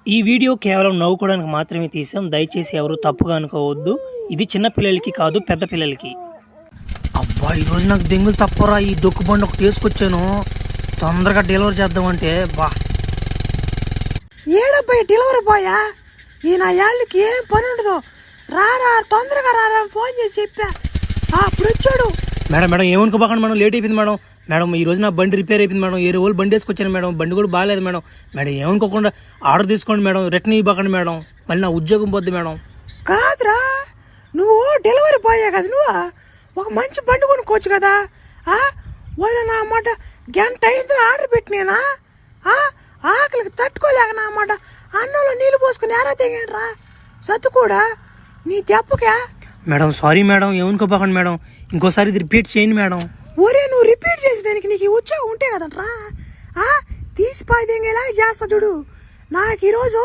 ఈ వీడియో కేవలం నవ్వుకోవడానికి మాత్రమే తీసాం. దయచేసి ఎవరు తప్పుగా అనుకోవద్దు. ఇది చిన్న పిల్లలకి కాదు, పెద్ద పిల్లలకి. అబ్బా ఈరోజు నాకు దెంగులు తప్పరా. ఈ డొక్కు బండి ఒకటి వేసుకొచ్చాను, తొందరగా డెలివరీ చేద్దామంటే. బా ఏడబ్బాయి డెలివరీ బాయా, ఈ నా యాళ్ళకి ఏం పని ఉండదు. రారా తొందరగా రారా ఫోన్ చేసి చెప్పా. అప్పుడు వచ్చాడు. మేడం మేడం ఏమనుకోబాకండి మేడం, లేట్ అయిపోయింది మేడం. మేడం ఈ రోజు నా బండి రిపేర్ అయిపోయింది మేడం, 7 రోజులు బండి వేసుకొచ్చాను మేడం, బండి కూడా బాగాలేదు మేడం. మేడం ఏమనుకోకుండా ఆర్డర్ తీసుకోండి మేడం, రిటర్న్ ఇవ్వకండి మేడం, మళ్ళీ నా ఉద్యోగం పోద్ది మేడం. కాదురా, నువ్వు డెలివరీ బాయే కదా, నువ్వు ఒక మంచి బండి కొనుక్కోవచ్చు కదా. వాళ్ళు నా మాట గంట అయింది ఆర్డర్ పెట్టినేనా, ఆకలికి తట్టుకోలేక నా మాట అన్నంలో నీళ్ళు పోసుకుని ఎరా తెగండ్రా సత్తు కూడా నీ దెబ్బకే. మేడం సారీ మేడం, ఏమనుకోబాకండి మేడం, ఇంకోసారి ఇది రిపీట్ చేయండి మేడం. ఒరే నువ్వు రిపీట్ చేసేదానికి నీకు ఉత్సాహం ఉంటే కదంట్రా, తీసి పాయిదేలాగా చేస్తా చూడు. నాకు ఈరోజు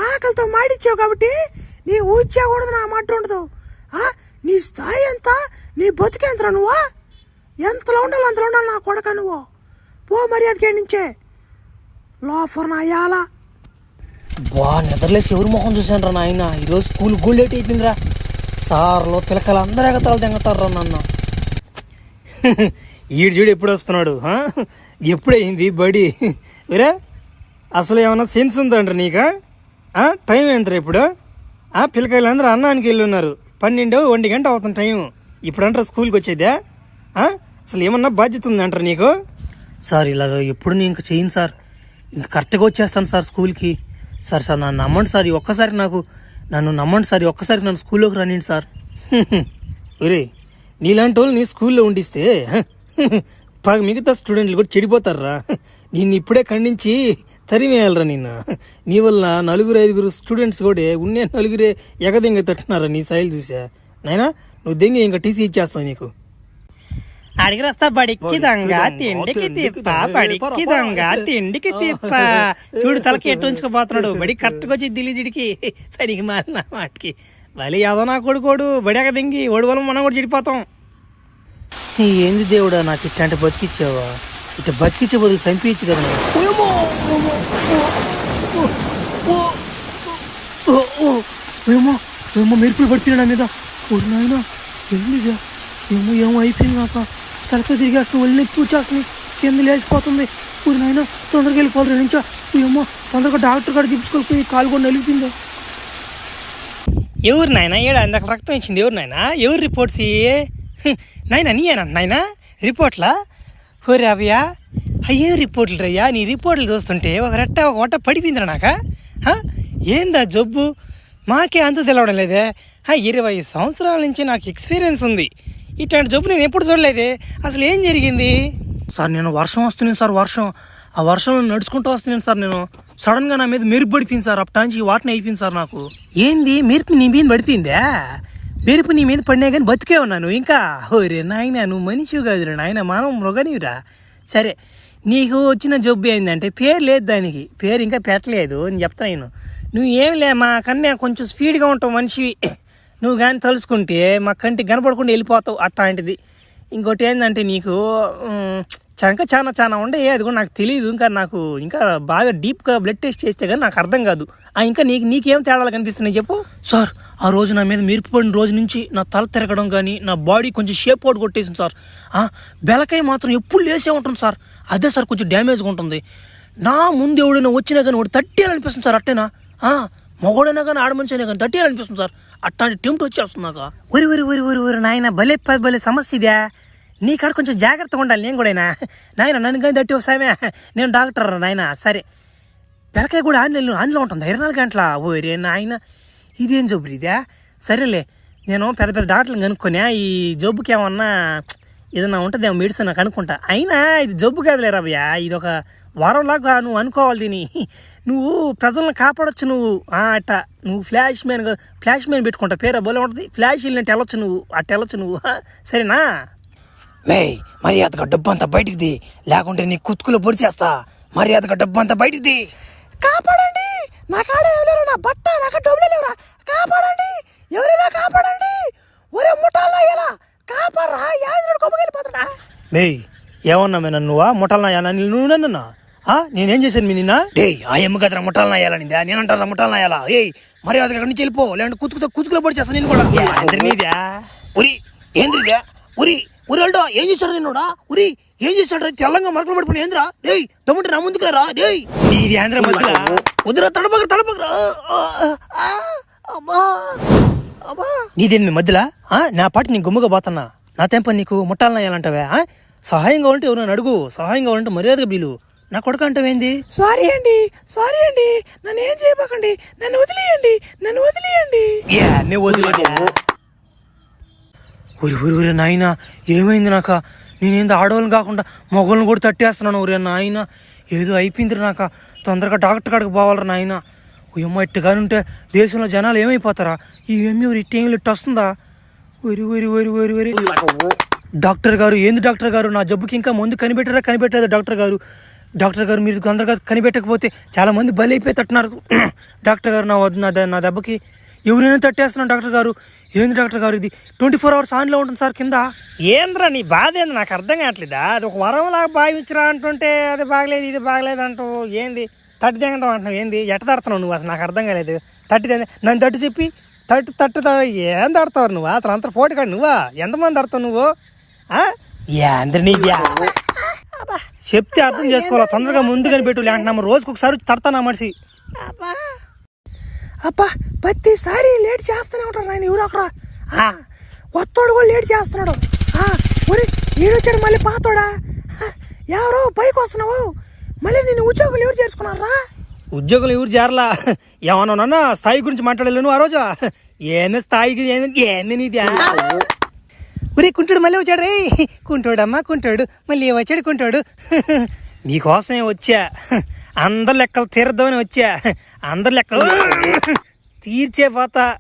ఆకలితో మాడిచ్చావు కాబట్టి నీ ఉత్సాహం ఉండదు, నా మాట ఉండదు. నీ స్థాయి ఎంత, నీ బతుకెంతరా, నువ్వు ఎంతలో ఉండాలి అంతలో ఉండాలి నా కొడక. నువ్వు పో మర్యాదకి నుంచే లోఫర్ నా యాల. బా నిద్రలేసి ఎవరు మొహం చూసాను రా నాయన, ఈరోజు స్కూల్ గోల్ లేట్ అయిపోయిందిరా. సార్లో పిల్లకాయలు అందరూ ఎగతాలు తెంగతారు రా నన్ను. ఈడు చూడు ఎప్పుడు వస్తున్నాడు, ఎప్పుడైంది బడి వేరే. అసలు ఏమన్నా సెన్స్ ఉందంటారు నీకా? టైం ఎంతరా ఇప్పుడు? పిల్లకాయలు అందరూ అన్నానికి వెళ్ళి ఉన్నారు, 12-1 గంట అవుతుంది టైం. ఇప్పుడు అంటారా స్కూల్కి వచ్చేదే? అసలు ఏమన్నా బాధ్యత ఉందంటారు నీకు? సార్ ఇలాగ ఎప్పుడు నేను ఇంక చేయను సార్, ఇంక కరెక్ట్గా వచ్చేస్తాను సార్ స్కూల్కి. సార్ నన్ను నమ్మండి సార్, ఒక్కసారి నన్ను నమ్మండి సార్, ఒక్కసారి నన్ను స్కూల్లోకి రానియండి సార్. ఒరే నీలాంటి వాళ్ళు నీ స్కూల్లో ఉండిస్తే మిగతా స్టూడెంట్లు కూడా చెడిపోతారా. నిన్ను ఇప్పుడే ఖండించి తరిమేయాలరా నిన్ను. నీ వల్ల 4-5 స్టూడెంట్స్ కూడా ఉన్నే 4 ఎగదెంగ తట్టున్నారా నీ శైలి చూసా. నైనా నువ్వు దెంగ ఇంకా టీసీ ఇచ్చేస్తావు నీకు. అడిగి వస్తా బడికి దొంగ తిండికి తిప్ప, బడికి దొంగ తిండికి తిప్ప. చూడు తలకి ఎట్టు ఉంచుకోపోతున్నాడు, బడి కరెక్ట్గా వచ్చి దిల్లిజిడికి పనికి మారిన వాటికి. మళ్ళీ ఏదో నా కొడుకోడు బడియాక దింగి ఓడి వల్ల మనం కూడా చెడిపోతాం. ఏంది దేవుడా నాకు ఇట్లాంటి బతికిచ్చావా? ఇట్లా బతికిచ్చే బదులు చంపించు కదా. ఏమో మెరుపులు పడిపోయినా మీద. నాయన ఏందిగా, ఏమో అయిపోయింది నాకు. తలతో తిరిగేస్తుంది, ఒళ్ళు నెత్తి వచ్చేస్తుంది, కింద లేచిపోతుంది. ఊరి నాయన తొందరగా వెళ్ళిపోవాలి నుంచో. ఏమో తొందరగా డాక్టర్ కాడ చూపించుకోకపోయి కాలు కూడా నలిగిపోయింది. ఎవరు నాయన ఏడా అందాక రక్తం ఇచ్చింది? ఎవరు నాయన? ఎవరు రిపోర్ట్స్ నాయన? నీయేనా నాయన రిపోర్ట్లా? ఓరే అభయ్యా, అయ్యే రిపోర్ట్లు రయ్యా. నీ రిపోర్ట్లు చూస్తుంటే ఒక వంట పడిపోయిందిరా నాక. ఏందా జబ్బు మాకే అంత తెలవడం లేదే. 20 సంవత్సరాల నుంచి నాకు ఎక్స్పీరియన్స్ ఉంది, ఇట్లాంటి జబ్బు నేను ఎప్పుడు చూడలేదే. అసలు ఏం జరిగింది సార్? నేను వర్షం వస్తున్నాను సార్, ఆ వర్షంలో నడుచుకుంటూ వస్తున్నాను సార్. నేను సడన్గా నా మీద మెరుపు పడిపోయింది సార్, అప్పటాంచి వాటిని అయిపోయింది సార్ నాకు. ఏంది మెరుపు నీ మీద పడిపోయిందా? మెరుపు నీ మీద పడినా కానీ బతికే ఉన్నాను ఇంకా. ఓరే నాయన నువ్వు మనిషివి కాదురా నాయన, మానవ మృగనివిరా. సరే నీకు వచ్చిన జబ్బు ఏంటంటే పేరు లేదు, దానికి పేరు ఇంకా పెట్టలేదు అని చెప్తాను. నువ్వు ఏం లే, మా కన్నా కొంచెం స్పీడ్గా ఉంటావు మనిషివి. నువ్వు కానీ తలుచుకుంటే మా కంటికి కనపడకుండా వెళ్ళిపోతావు అట్లాంటిది. ఇంకోటి ఏంటంటే నీకు చంక చాలా ఉండే, అది కూడా నాకు తెలియదు. ఇంకా బాగా డీప్గా బ్లడ్ టెస్ట్ చేస్తే కానీ నాకు అర్థం కాదు. ఇంకా నీకేం తేడాలు కనిపిస్తున్నాయి చెప్పు. సార్ ఆ రోజు నా మీద మెరుపు పడిన రోజు నుంచి నా తల తిరగడం కానీ, నా బాడీ కొంచెం షేప్ అవుట్ కొట్టేసింది సార్. బెలకాయ మాత్రం ఎప్పుడు లేసే ఉంటుంది సార్, అదే సార్ కొంచెం డ్యామేజ్గా ఉంటుంది. నా ముందు ఎవడైనా వచ్చినా కానీ వాడు తట్టేయాలనిపిస్తుంది సార్. అట్టేనా మగోడైనా కానీ ఆడమనిషి అయినా కానీ తట్టేయాలనిపిస్తుంది సార్. అట్లాంటి టెంప్ట్ వచ్చేస్తుంది నాకు. ఒరి నాయన భలే సమస్య ఇదే. నీ కాడ కొంచెం జాగ్రత్తగా ఉండాలి. నేను కూడా నాయన నన్ను కానీ తట్టి వస్తామే, నేను డాక్టర్ నాయన. సరే బెలకాయ కూడా ఆన్లో ఉంటుంది 24 గంటల. ఓరే నాయన ఇదేం జబ్బు ఇదే? సరేలే నేను పెద్ద డాక్టర్లు కనుక్కొని ఈ జబ్బుకి ఏమన్నా ఏదన్నా ఉంటుందేమో మెడిసిన్ నాకు అనుకుంటా. అయినా ఇది జబ్బు కాదులే రాబయ్యా, ఇది ఒక వారంలాగా నువ్వు అనుకోవాలి దీన్ని. నువ్వు ప్రజలను కాపాడొచ్చు నువ్వు. అట్ట నువ్వు ఫ్లాష్ మ్యాన్ పెట్టుకుంటా, పేరు బోలే ఉంటుంది. ఫ్లాష్ వెళ్ళినట్టు వెళ్ళొచ్చు నువ్వు, వెళ్ళొచ్చు నువ్వు. సరేనా? మర్యాదగా డబ్బు అంతా బయటికి ది, లేకుంటే నీ కుతుకులో పొడిచేస్తా. మర్యాదగా డబ్బు అంతా బయటికి ది. కాపాడండి, నా కాడ ఎవరు, నా బట్ట నాకు డబ్బులు లేవురా, కాపాడండి, ఎవరైనా కాపాడండి. ఒరే ముఠాల్లో ఎలా కాపాడరా, యాజుడు కొమ్మకెళ్ళిపోతాడా? ఏమన్నా నువ్వా ముఠాలనా? నువ్వు నన్ను నేనేం చేశాను మీ నిన్న డే ఆ ఎమ్మ కదరా ముఠాలను అయ్యాలనిందా నేనంటారా ముఠాలను అయ్యాలా ఏయ్ మరి అది అక్కడి నుంచి వెళ్ళిపో లేదంటే కుతుకులో పడి చేస్తాను నేను కూడా నీదా ఉరి ఏంద్రిదా ఉరి ఉరిల్డా ఏం చేశాడు నిన్నోడా ఉరి ఏం చేశాడు తెల్లంగా మరకలు పడిపోయి ఏంద్రా డేయ్ తమ్ముంటే నా ముందుకు రా డేయ్ నీది ఆంధ్ర మధ్యలో వద్దురా తడపకరా నీదేం మీ మధ్యలో నా పాటి నేను గుమ్మగా పోతున్నా నా తెంప నీకు ముట్టాలను అయ్యాలంటావే సహాయంగా ఉంటే ఎవరు అడుగు సహాయంగా ఉంటే మర్యాదగా బీలు నా కొడుకు అంటావేంది సారీ అండి నన్ను ఏం చేయబాకండి నన్ను వదిలేయండి వదిలేదా ఊరి నాయన ఏమైంది నాక నేనేంది ఆడవాళ్ళని కాకుండా మగవాళ్ళని కూడా తట్టేస్తున్నాను ఊరి నాయన ఏదో అయిపోయింది నాక తొందరగా డాక్టర్ కాడికి పోవాలరా నాయన అమ్మ ఇట్టుగాని ఉంటే దేశంలో జనాలు ఏమైపోతారా ఈ ఎమ్మి ఊరి ఇట్టేం ఇట్టు వస్తుందా ఊరి డాక్టర్ గారు ఏంది డాక్టర్ గారు నా జబ్బుకి ఇంకా ముందు కనిపెట్టలేదు డాక్టర్ గారు మీరు తొందరగా కనిపెట్టకపోతే చాలా మంది బలి అయిపోయి తట్టున్నారు డాక్టర్ గారు నా దెబ్బకి ఎవరైనా తట్టేస్తున్నాను డాక్టర్ గారు ఏంది డాక్టర్ గారు ఇది 24 hours ఆన్లో ఉంటుంది సార్ కింద ఏంద్రా నీ బాధ ఏంది నాకు అర్థం కావట్లేదా అది ఒక వరంలాగా భావించరా అంటుంటే అది బాగలేదు ఇది బాగలేదు అంటూ ఏంది తట్టి తెగంటావు అంటున్నావు ఏంది ఎట్ట తడుతున్నావు నువ్వు అసలు నాకు అర్థం కాలేదు నన్ను తట్టు చెప్పి తట్టు ఏం తడతావు నువ్వు అసలు అంత ఫోటో కాదు నువ్వా ఎంతమంది తడతావు నువ్వు నీద్యా చెప్తే అర్థం చేసుకోవాలా తొందరగా ముందు కనిపెట్టు లేకుంటే రోజుకి ఒకసారి తడతానా మనిషి అబ్బా ప్రతిసారి లేట్ చేస్తూనే ఉంటాడు ఆయన ఎవరో ఒకరా కొత్తోడు కూడా లేట్ చేస్తున్నాడు మరి ఈడొచ్చాడు మళ్ళీ పాతోడా ఎవరో పైకి వస్తున్నావు మళ్ళీ నేను ఉద్యోగులు ఎవరు చేర్చుకున్నారా ఉద్యోగులు ఎవరు చేరలా ఏమన్నా స్థాయి గురించి మాట్లాడలేను నువ్వు ఆ రోజు ఏంది స్థాయికి ఏంది నీది కుంటాడు మళ్ళీ వచ్చాడు రే కుంటాడు మళ్ళీ వచ్చాడు కుంటాడు నీకోసమే వచ్చా అందరి లెక్కలు తీర్దామని వచ్చా అందరి లెక్కలు తీర్చే పోతా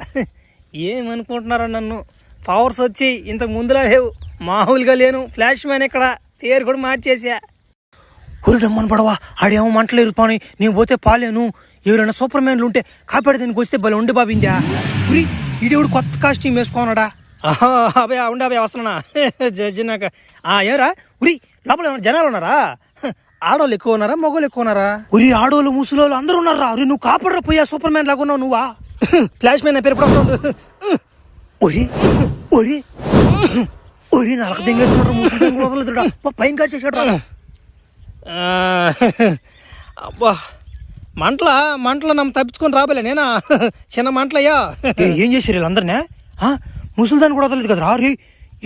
ఏమనుకుంటున్నారో నన్ను పవర్స్ వచ్చి ఇంతకు ముందులా లేవు మామూలుగా లేను ఫ్లాష్ మ్యాన్ ఇక్కడ పేరు కూడా మార్చేసా ఊరిడమ్మని పడవా ఆడేమో మంటలేరు పాని నేను పోతే పాలేను ఎవరైనా సూపర్ మ్యాన్లు ఉంటే కాపాడి దీనికి వస్తే భలే ఉండి బాబిందా ఉరి ఈడేవుడు కొత్త కాస్ట్యూమ్ వేసుకోనడా ఉండే వస్తున్నా జడ్జినాక ఏమరా ఉరి లోపల ఏమన్నా జనాలు ఉన్నారా ఆడవాళ్ళు ఎక్కువ ఉన్నారా మగవాళ్ళు ఎక్కువ ఉన్నారా ఉరి ఆడవాళ్ళు ముసలోళ్ళు అందరూ ఉన్నారా ఉరి నువ్వు కాపాడరా పోయా సూపర్ మ్యాన్ లాగా ఉన్నావు నువ్వా ఫ్లాష్ మ్యాన్ పేరు ఎప్పుడు ఒరి నలక దింగేస్తున్నాడు పైన కాదు చేసాడు అబ్బా మంటలో నమ్మ తప్పించుకొని రాబోలే నేనా చిన్న మంటలయ్యా ఏం చేశారు వీళ్ళందరినీ ముసలిదాన్ని కూడా వదలలేదు కదా రే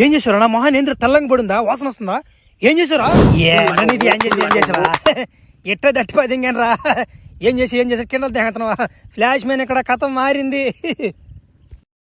ఏం చేశారు నా మొహాన్ ఏంద్ర తెల్లంగా పడిందా వాసన వస్తుందా ఏం చేశారా ఏం చేసావా ఎట్ట దట్టిపోయి దింగాను రా ఏం చేసి కింద దింగతున్నావా ఫ్లాష్ మ్యాన్ ఇక్కడ కథ మారింది